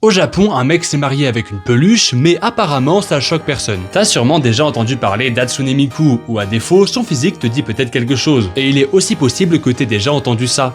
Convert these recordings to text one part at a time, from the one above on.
Au Japon, un mec s'est marié avec une peluche, mais apparemment ça choque personne. T'as sûrement déjà entendu parler d'Hatsune Miku, ou à défaut, son physique te dit peut-être quelque chose. Et il est aussi possible que t'aies déjà entendu ça.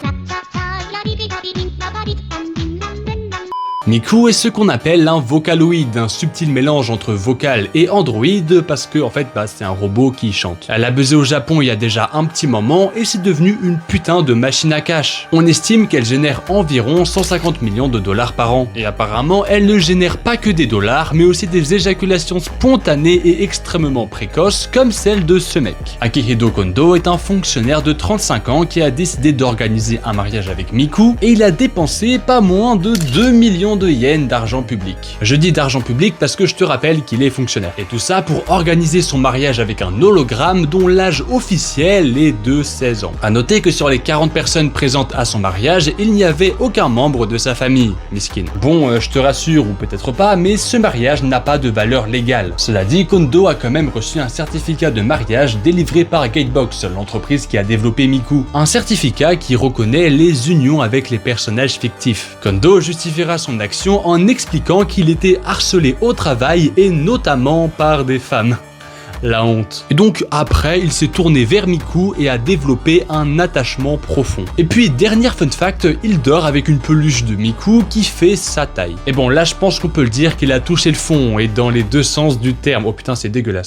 Miku est ce qu'on appelle un vocaloïde, un subtil mélange entre vocal et androïde parce que en fait c'est un robot qui chante. Elle a buzzé au Japon il y a déjà un petit moment et c'est devenu une putain de machine à cash. On estime qu'elle génère environ 150 millions de dollars par an. Et apparemment elle ne génère pas que des dollars mais aussi des éjaculations spontanées et extrêmement précoces comme celle de ce mec. Akihito Kondo est un fonctionnaire de 35 ans qui a décidé d'organiser un mariage avec Miku et il a dépensé pas moins de 2 millions de yens d'argent public. Je dis d'argent public parce que je te rappelle qu'il est fonctionnaire. Et tout ça pour organiser son mariage avec un hologramme dont l'âge officiel est de 16 ans. A noter que sur les 40 personnes présentes à son mariage, il n'y avait aucun membre de sa famille. Miskin. Bon, je te rassure, ou peut-être pas, mais ce mariage n'a pas de valeur légale. Cela dit, Kondo a quand même reçu un certificat de mariage délivré par Gatebox, l'entreprise qui a développé Miku. Un certificat qui reconnaît les unions avec les personnages fictifs. Kondo justifiera son action en expliquant qu'il était harcelé au travail et notamment par des femmes. La honte. Et donc après, il s'est tourné vers Miku et a développé un attachement profond. Et puis, dernier fun fact, il dort avec une peluche de Miku qui fait sa taille. Et bon, là je pense qu'on peut le dire qu'il a touché le fond et dans les deux sens du terme. Oh putain, c'est dégueulasse.